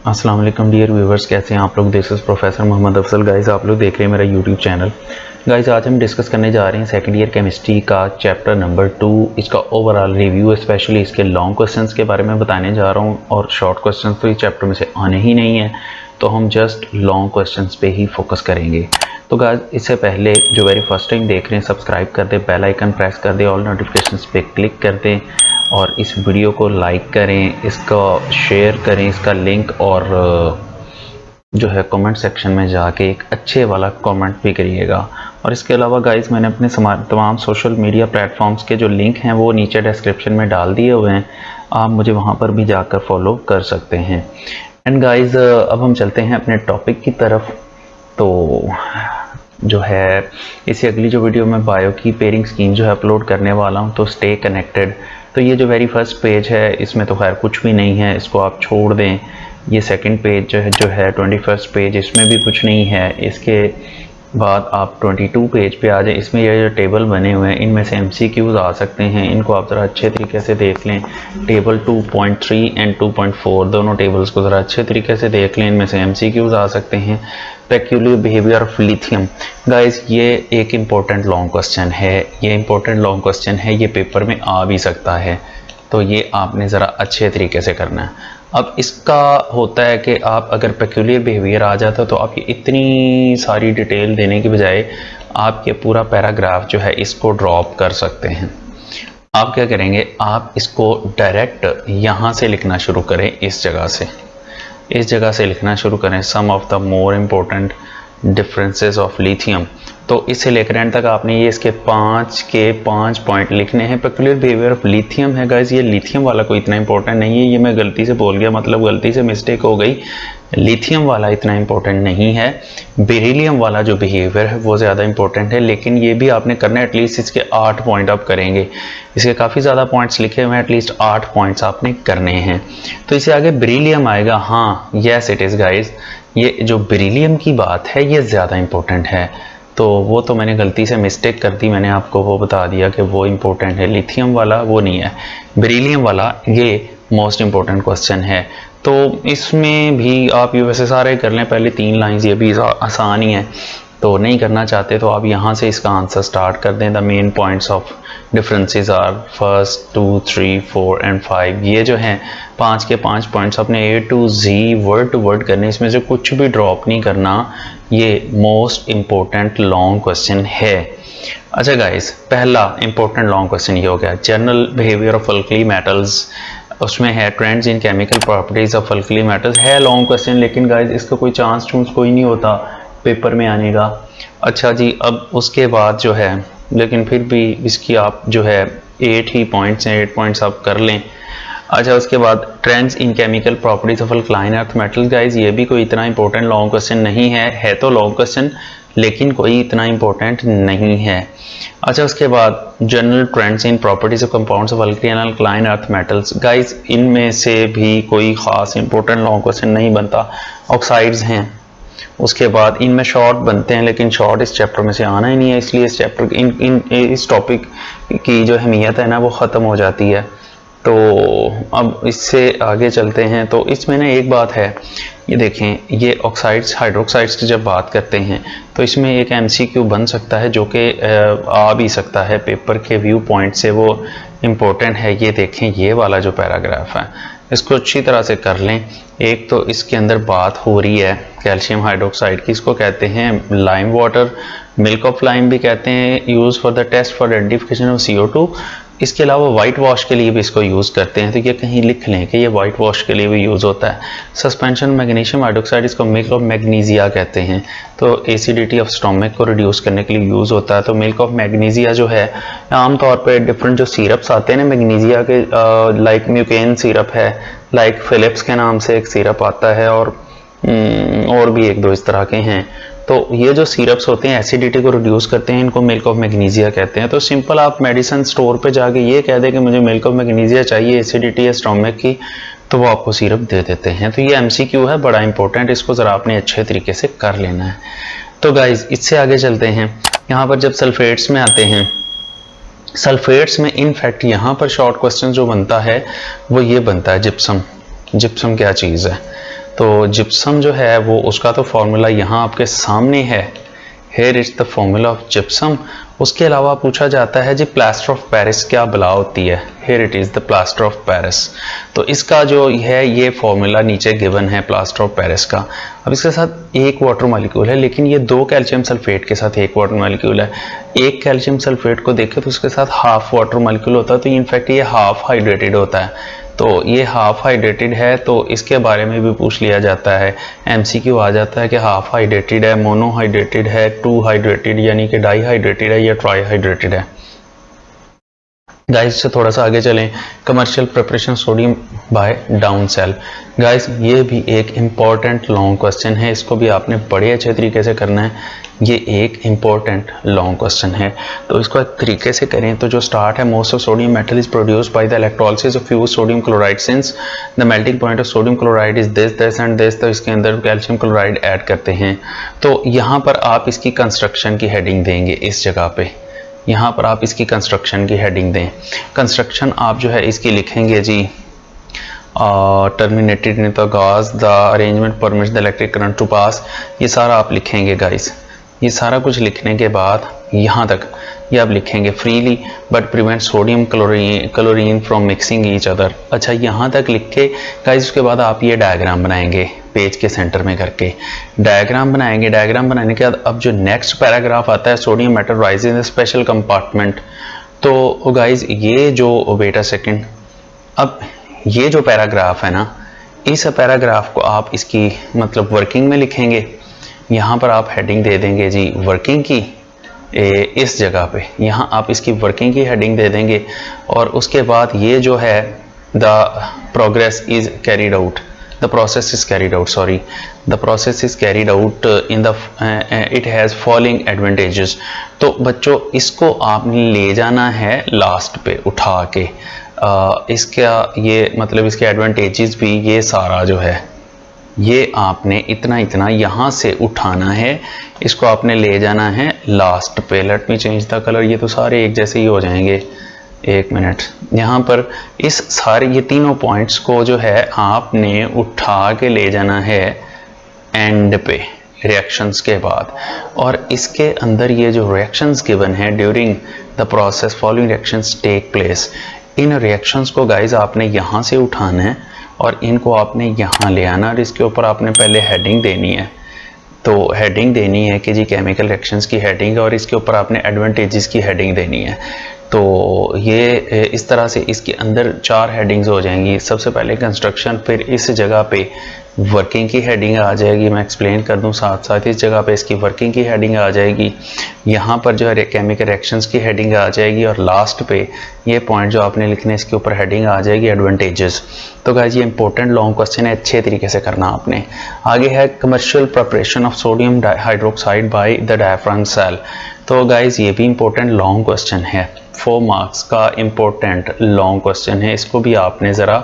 अस्सलाम वालेकुम dear viewers, कैसे हैं आप लोग। This is professor Mohammad Afzal. Guys, आप लोग देख रहे हैं मेरा यूट्यूब चैनल। गाइस, आज हम डिस्कस करने जा रहे हैं सेकंड ईयर केमिस्ट्री का चैप्टर नंबर 2, इसका ओवरऑल रिव्यू, स्पेशली इसके लॉन्ग क्वेश्चंस के बारे में बताने जा रहा हूं। और शॉर्ट क्वेश्चंस तो इस चैप्टर में से आने ही नहीं है, तो हम जस्ट लॉन्ग क्वेश्चंस पे ही फोकस करेंगे। तो गाइस, इससे पहले जो वेरी फर्स्ट टाइम देख रहे हैं, सब्सक्राइब कर दें, बेल आइकन प्रेस कर दें, ऑल नोटिफिकेशंस पे क्लिक कर दें और इस वीडियो को लाइक करें, इसका शेयर करें, इसका लिंक, और जो है कमेंट सेक्शन में जाके एक अच्छे वाला कमेंट भी करिएगा। और इसके अलावा गाइस, मैंने अपने तमाम सोशल मीडिया प्लेटफॉर्म्स के जो लिंक हैं वो नीचे डिस्क्रिप्शन में डाल दिए हुए हैं, आप मुझे वहाँ पर भी जाकर फॉलो कर सकते हैं। एंड गाइस, अब हम चलते हैं अपने टॉपिक की तरफ। तो जो है इससे अगली जो वीडियो में बायो की पेयरिंग स्कीम जो है अपलोड करने वाला हूँ, तो स्टे कनेक्टेड। तो ये जो वेरी फर्स्ट पेज है, इसमें तो खैर कुछ भी नहीं है, इसको आप छोड़ दें। ये सेकंड पेज जो है 21st पेज, इसमें भी कुछ नहीं है। इसके बाद आप 22 पेज पे आ जाएं। इसमें ये जो टेबल बने हुए हैं, इनमें से MCQs आ सकते हैं, इनको आप ज़रा अच्छे तरीके से देख लें। टेबल 2.3 एंड 2.4 दोनों टेबल्स को ज़रा अच्छे तरीके से देख लें, इनमें से MCQs आ सकते हैं। Peculiar behaviour of lithium, guys ये एक इम्पोर्टेंट लॉन्ग क्वेश्चन है, ये इम्पोर्टेंट लॉन्ग क्वेश्चन है, ये पेपर में आ भी सकता है, तो ये आपने ज़रा अच्छे तरीके से करना है। अब इसका होता है कि आप अगर पेक्यूलियर बिहेवियर आ जाता तो आप ये इतनी सारी डिटेल देने की बजाय आप ये पूरा पैराग्राफ जो है इसको ड्रॉप कर सकते हैं। आप क्या करेंगे, आप इसको डायरेक्ट यहाँ से लिखना शुरू करें, इस जगह से लिखना शुरू करें। Some of the more important differences of lithium. तो इससे लेकर एंड तक आपने ये इसके 5 पॉइंट लिखने हैं। पेक्यूलियर बिहेवियर ऑफ लिथियम है गाइस, ये लिथियम वाला कोई इतना इंपॉर्टेंट नहीं है, ये मैं गलती से बोल गया, मतलब गलती से मिस्टेक हो गई। लिथियम वाला इतना इंपॉर्टेंट नहीं है, बेरिलियम वाला जो बिहेवियर है वो ज़्यादा इंपॉर्टेंट है, लेकिन ये भी आपने करना है। एटलीस्ट इसके 8 पॉइंट आप करेंगे, इसके काफ़ी ज़्यादा पॉइंट्स लिखे हुए हैं, एटलीस्ट 8 पॉइंट्स आपने करने हैं। तो इससे आगे बेरिलियम आएगा। हाँ, यस इट इज़ गाइज, ये जो बेरिलियम की बात है ये ज़्यादा इंपॉर्टेंट है, तो वो तो मैंने गलती से मिस्टेक कर दी, मैंने आपको वो बता दिया कि वो इम्पोर्टेंट है, लिथियम वाला वो नहीं है, बेरिलियम वाला ये मोस्ट इम्पोर्टेंट क्वेश्चन है। तो इसमें भी आप ये वैसे सारे कर लें, पहले 3 लाइंस, ये भी आसान ही है, तो नहीं करना चाहते तो आप यहाँ से इसका आंसर स्टार्ट कर दें। The main points of differences are 1, 2, 3, 4 and 5। ये जो हैं 5 के 5 पॉइंट्स अपने A to Z word to word करने, इसमें से कुछ भी ड्रॉप नहीं करना। ये मोस्ट इम्पोर्टेंट लॉन्ग क्वेश्चन है। अच्छा गाइस, पहला इंपॉर्टेंट लॉन्ग क्वेश्चन ये हो गया, general behaviour of alkali metals. उसमें है trends in chemical properties of alkali metals. है लॉन्ग क्वेश्चन, लेकिन गाइस इसका कोई चांस कोई नहीं होता पेपर में आने का। अच्छा जी, अब उसके बाद जो है, लेकिन फिर भी इसकी आप जो है 8 ही पॉइंट्स हैं, 8 पॉइंट्स आप कर लें। अच्छा, उसके बाद trends in chemical properties of alkaline earth metals. Guys ये भी कोई इतना इंपॉर्टेंट लॉन्ग क्वेश्चन नहीं है तो लॉन्ग क्वेश्चन, लेकिन कोई इतना इंपॉर्टेंट नहीं है। अच्छा, उसके बाद general trends in properties of compounds of alkali and alkaline earth metals. Guys इनमें से भी कोई खास इंपॉर्टेंट लॉन्ग क्वेश्चन नहीं बनता। ऑक्साइड्स हैं, उसके बाद इनमें शॉर्ट बनते हैं, लेकिन शॉर्ट इस चैप्टर में से आना ही नहीं है, इसलिए इस चैप्टर इस टॉपिक की जो अहमियत है ना वो ख़त्म हो जाती है। तो अब इससे आगे चलते हैं। तो इसमें ना एक बात है, ये देखें, ये ऑक्साइड्स हाइड्रोक्साइड्स की जब बात करते हैं तो इसमें एक MCQ बन सकता है जो कि आ भी सकता है पेपर के व्यू पॉइंट से, वो इम्पोर्टेंट है। ये देखें, ये वाला जो पैराग्राफ है इसको अच्छी तरह से कर लें। एक तो इसके अंदर बात हो रही है कैल्शियम हाइड्रोक्साइड की, इसको कहते हैं lime water, milk of lime भी कहते हैं, use for the test for identification of CO2। इसके अलावा वाइट वॉश के लिए भी इसको यूज़ करते हैं, तो ये कहीं लिख लें कि ये वाइट वॉश के लिए भी यूज़ होता है। सस्पेंशन मैग्नीशियम हाइड्रोक्साइड, इसको मिल्क ऑफ मैग्नीजिया कहते हैं, तो एसिडिटी ऑफ स्टोमक को रिड्यूस करने के लिए यूज़ होता है। तो मिल्क ऑफ मैग्नीजिया जो है, आमतौर पर डिफरेंट जो सिरप्स आते हैं ना मैग्नीजिया के, लाइक म्यूकेन सिरप है, लाइक फिलिप्स के नाम से एक सिरप आता है, और भी 1-2 इस तरह के हैं। तो ये जो सिरप्स होते हैं एसिडिटी को रिड्यूस करते हैं, इनको मिल्क ऑफ मैग्नीजिया कहते हैं। तो सिंपल आप मेडिसिन स्टोर पे जाके ये कह दें कि मुझे मिल्क ऑफ मैग्नीजिया चाहिए, एसिडिटी है स्टोमक की, तो वो आपको सिरप दे देते हैं। तो ये MCQ है, बड़ा इंपॉर्टेंट, इसको ज़रा आपने अच्छे तरीके से कर लेना है। तो गाइज इससे आगे चलते हैं। यहाँ पर जब सल्फेट्स में आते हैं, सल्फेट्स में इनफैक्ट यहाँ पर शॉर्ट क्वेश्चन जो बनता है वो ये बनता है जिप्सम। जिप्सम क्या चीज़ है? तो जिप्सम जो है वो उसका तो फॉर्मूला यहाँ आपके सामने है, here is the formula of gypsum. उसके अलावा पूछा जाता है जी प्लास्टर ऑफ पेरिस क्या बला होती है, here it is the plaster of Paris. तो इसका जो है ये फॉर्मूला नीचे गिवन है प्लास्टर ऑफ पेरिस का। अब इसके साथ एक वाटर मॉलिक्यूल है, लेकिन ये 2 कैल्शियम सल्फेट के साथ एक वाटर मॉलिक्यूल है। एक कैल्शियम सल्फेट को देखें तो उसके साथ हाफ वाटर मॉलिक्यूल होता है, तो इनफैक्ट ये हाफ हाइड्रेटेड होता है। तो ये हाफ हाइड्रेटेड है, तो इसके बारे में भी पूछ लिया जाता है, एमसीक्यू आ जाता है कि हाफ हाइड्रेटेड है, मोनो हाइड्रेटेड है, 2 हाइड्रेटेड यानी कि डाई हाइड्रेटेड है या ट्राई हाइड्रेटेड है। गाइस से थोड़ा सा आगे चलें, commercial preparation sodium by down cell. Guys ये भी एक इम्पॉर्टेंट लॉन्ग क्वेश्चन है, इसको भी आपने बड़े अच्छे तरीके से करना है। ये एक इम्पॉर्टेंट लॉन्ग क्वेश्चन है, तो इसको एक तरीके से करें तो जो स्टार्ट है, most of sodium metal is produced by the electrolysis of fused sodium chloride since the melting point of sodium chloride is this and this. तो इसके अंदर कैल्शियम क्लोराइड ऐड करते हैं। तो यहाँ पर आप इसकी कंस्ट्रक्शन की हेडिंग देंगे, इस जगह पे यहाँ पर आप इसकी कंस्ट्रक्शन की हेडिंग दें। कंस्ट्रक्शन आप जो है इसकी लिखेंगे जी, terminated in the gas the arrangement permits the electric current to pass, ये सारा आप लिखेंगे गाइस। ये सारा कुछ लिखने के बाद यहाँ तक ये आप लिखेंगे freely but prevent sodium chlorine from mixing each other. अच्छा यहाँ तक लिख के गाइस उसके बाद आप ये डायग्राम बनाएंगे पेज के सेंटर में करके, डायग्राम बनाएंगे। डायग्राम बनाने के बाद अब जो नेक्स्ट पैराग्राफ आता है, sodium metal rises in special compartment. तो गाइस ये जो बेटा सेकंड, अब ये जो पैराग्राफ है ना, इस पैराग्राफ को आप इसकी मतलब वर्किंग में लिखेंगे। यहाँ पर आप हेडिंग दे देंगे जी वर्किंग की, इस जगह पे यहाँ आप इसकी वर्किंग की हेडिंग दे देंगे। और उसके बाद ये जो है the progress is carried out, the process is carried out, sorry the process is carried out in the it has following advantages. तो बच्चों इसको आपने ले जाना है लास्ट पे उठा के, इसका ये मतलब इसके एडवांटेजेस भी ये सारा जो है ये आपने इतना इतना यहाँ से उठाना है, इसको आपने ले जाना है लास्ट पे। Let me change the colour, ये तो सारे एक जैसे ही हो जाएंगे, एक मिनट। यहाँ पर इस सारे ये तीनों पॉइंट्स को जो है आपने उठा के ले जाना है एंड पे रिएक्शंस के बाद। और इसके अंदर ये जो रिएक्शंस गिवन है during the process following reactions take place, इन रिएक्शंस को गाइज आपने यहाँ से उठाना है और इनको आपने यहाँ ले आना और इसके ऊपर आपने पहले हेडिंग देनी है। तो हेडिंग देनी है कि जी केमिकल रिएक्शंस की हेडिंग, और इसके ऊपर आपने एडवांटेजेस की हेडिंग देनी है। तो ये इस तरह से इसके अंदर 4 हेडिंग्स हो जाएंगी। सबसे पहले कंस्ट्रक्शन, फिर इस जगह पे वर्किंग की हेडिंग आ जाएगी, मैं एक्सप्लेन कर दूं साथ साथ। इस जगह पे इसकी वर्किंग की हेडिंग आ जाएगी, यहाँ पर जो है केमिकल रिएक्शंस की हेडिंग आ जाएगी, और लास्ट पे ये पॉइंट जो आपने लिखने इसके ऊपर हेडिंग आ जाएगी एडवांटेजेस। तो गाइस ये इंपॉर्टेंट लॉन्ग क्वेश्चन है, अच्छे तरीके से करना आपने। आगे है commercial preparation of sodium hydroxide by the diaphragm cell. तो गाइस ये भी इंपॉर्टेंट लॉन्ग क्वेश्चन है, 4 मार्क्स का इंपॉर्टेंट लॉन्ग क्वेश्चन है। इसको भी आपने ज़रा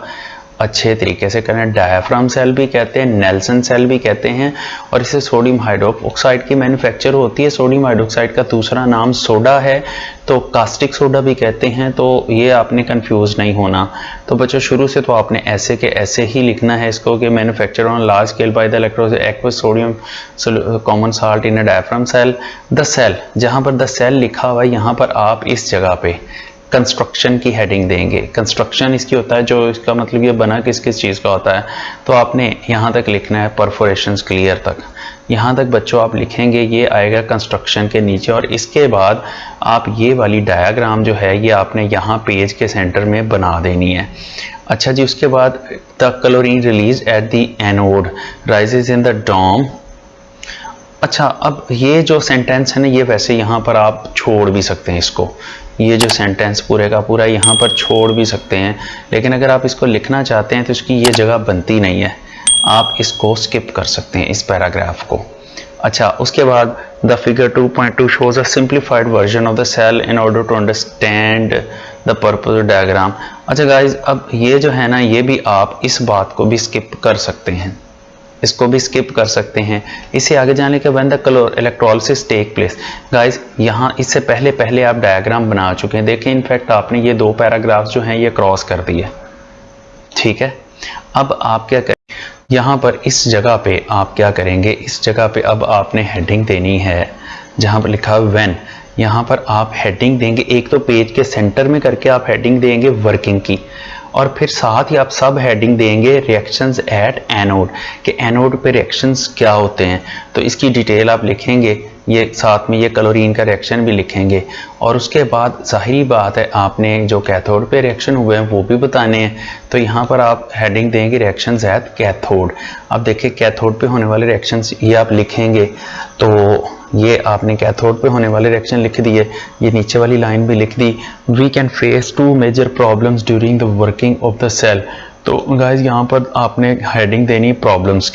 अच्छे तरीके से करना है। डायफ्राम सेल भी कहते हैं, नेल्सन सेल भी कहते हैं, और इसे सोडियम हाइड्रोक्साइड की मैन्युफैक्चर होती है। सोडियम हाइड्रोक्साइड का दूसरा नाम सोडा है, तो कास्टिक सोडा भी कहते हैं। तो ये आपने कंफ्यूज नहीं होना। तो बच्चों शुरू से तो आपने ऐसे के ऐसे ही लिखना है इसको कि manufacture on large scale by the electrolysis aqueous sodium common salt in a diaphragm cell. The cell, जहाँ पर द सेल लिखा हुआ है यहाँ पर आप इस जगह पे कंस्ट्रक्शन की हेडिंग देंगे। कंस्ट्रक्शन इसकी होता है जो इसका मतलब ये बना किस किस चीज़ का होता है। तो आपने यहाँ तक लिखना है परफोरेशंस क्लियर तक, यहाँ तक बच्चों आप लिखेंगे, ये आएगा कंस्ट्रक्शन के नीचे। और इसके बाद आप ये वाली डायग्राम जो है ये आपने यहाँ पेज के सेंटर में बना देनी है। अच्छा जी, उसके बाद the chlorine release at the anode rises in the dome. अच्छा, अब ये जो सेंटेंस है ना, ये वैसे यहाँ पर आप छोड़ भी सकते हैं इसको, ये जो सेंटेंस पूरे का पूरा यहाँ पर छोड़ भी सकते हैं, लेकिन अगर आप इसको लिखना चाहते हैं तो इसकी ये जगह बनती नहीं है, आप इसको स्किप कर सकते हैं इस पैराग्राफ को। अच्छा, उसके बाद the figure 2.2 shows a simplified version of the cell in order to understand the purpose diagram. अच्छा गाइज, अब ये जो है ना, ये भी आप इस बात को भी स्किप कर सकते हैं, इसको भी स्किप कर सकते हैं। इससे आगे जाने के बाद the electrolysis take place. Guys यहाँ इससे पहले आप डायग्राम बना चुके हैं, देखें इनफैक्ट आपने ये 2 पैराग्राफ्स जो हैं ये क्रॉस कर दिए, ठीक है। अब आप क्या करें, यहाँ पर इस जगह पे आप क्या करेंगे, इस जगह पे अब आपने हेडिंग देनी है, जहाँ पर लिखा है व्हेन, यहाँ पर आप हेडिंग देंगे, एक तो पेज के सेंटर में करके आप हेडिंग देंगे वर्किंग की, और फिर साथ ही आप सब हेडिंग देंगे रिएक्शंस एट एनोड, कि एनोड पे रिएक्शंस क्या होते हैं, तो इसकी डिटेल आप लिखेंगे, ये साथ में ये क्लोरीन का रिएक्शन भी लिखेंगे, और उसके बाद जाहिर बात है आपने जो कैथोड पे रिएक्शन हुए हैं वो भी बताने हैं, तो यहाँ पर आप हेडिंग देंगे रिएक्शंस एट कैथोड। अब देखिए कैथोड पे होने वाले रिएक्शंस ये आप लिखेंगे, तो ये आपने कैथोड पे होने वाले रिएक्शन लिख दिए, ये नीचे वाली लाइन भी लिख दी, we can face 2 major problems during the working of the cell. तो गाइज यहाँ पर आपने हेडिंग देनी प्रॉब्लम्स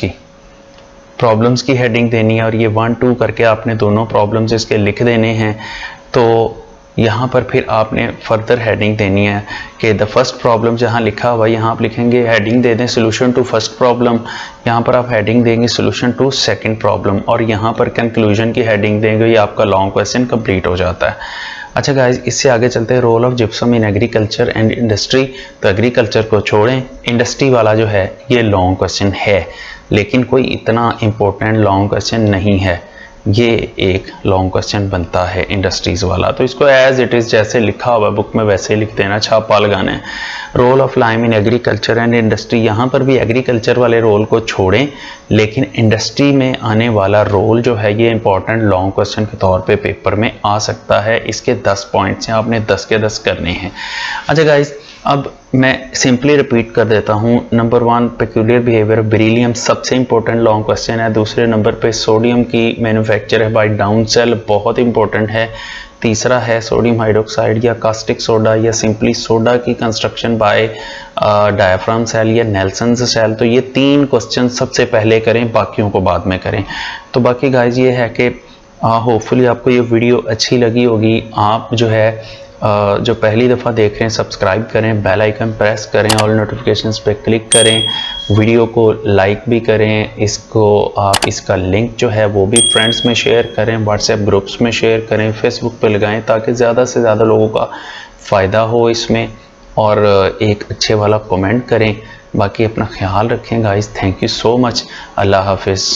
की हेडिंग देनी है, और ये 1 2 करके आपने दोनों प्रॉब्लम्स इसके लिख देने हैं। तो यहाँ पर फिर आपने फर्दर हेडिंग देनी है कि द फर्स्ट प्रॉब्लम जहाँ लिखा हुआ है यहाँ आप लिखेंगे, हेडिंग दे दें सोल्यूशन टू फर्स्ट प्रॉब्लम, यहाँ पर आप हेडिंग देंगे सोल्यूशन टू सेकंड प्रॉब्लम, और यहाँ पर कंक्लूजन की हेडिंग देंगे, ये आपका लॉन्ग क्वेश्चन कंप्लीट हो जाता है। अच्छा गाइज इससे आगे चलते हैं, role of gypsum in agriculture and industry. तो एग्रीकल्चर को छोड़ें, इंडस्ट्री वाला जो है ये लॉन्ग क्वेश्चन है, लेकिन कोई इतना इम्पोर्टेंट लॉन्ग क्वेश्चन नहीं है, ये एक लॉन्ग क्वेश्चन बनता है इंडस्ट्रीज़ वाला, तो इसको एज इट इज़ जैसे लिखा हुआ बुक में वैसे लिख देना, छापा लगाना है। Role of lime in agriculture and industry, यहाँ पर भी एग्रीकल्चर वाले रोल को छोड़ें, लेकिन इंडस्ट्री में आने वाला रोल जो है ये इंपॉर्टेंट लॉन्ग क्वेश्चन के तौर पे पेपर में आ सकता है। इसके 10 पॉइंट्स हैं, आपने 10 के 10 करने हैं। अच्छा गाइज अब मैं सिंपली रिपीट कर देता हूँ। Number 1 peculiar behaviour of beryllium सबसे इंपॉर्टेंट लॉन्ग क्वेश्चन है। दूसरे नंबर पे सोडियम की मैन्युफैक्चर है बाय डाउन सेल, बहुत इंपॉर्टेंट है। तीसरा है सोडियम हाइड्रोक्साइड या कास्टिक सोडा या सिंपली सोडा की कंस्ट्रक्शन बाय डायफ्राम सेल या नेल्सन्स सेल। तो ये 3 क्वेश्चन सबसे पहले करें, बाकियों को बाद में करें। तो बाकी गाइज ये है कि होपफुली आपको ये वीडियो अच्छी लगी होगी। आप जो है जो पहली दफ़ा देख रहे हैं सब्सक्राइब करें, बेल आइकन प्रेस करें, ऑल नोटिफिकेशंस पे क्लिक करें, वीडियो को लाइक भी करें, इसको आप इसका लिंक जो है वो भी फ्रेंड्स में शेयर करें, व्हाट्सएप ग्रुप्स में शेयर करें, फेसबुक पे लगाएं, ताकि ज़्यादा से ज़्यादा लोगों का फ़ायदा हो इसमें, और एक अच्छे वाला कमेंट करें। बाकी अपना ख्याल रखें guys, thank you so much, अल्लाह हाफिज़।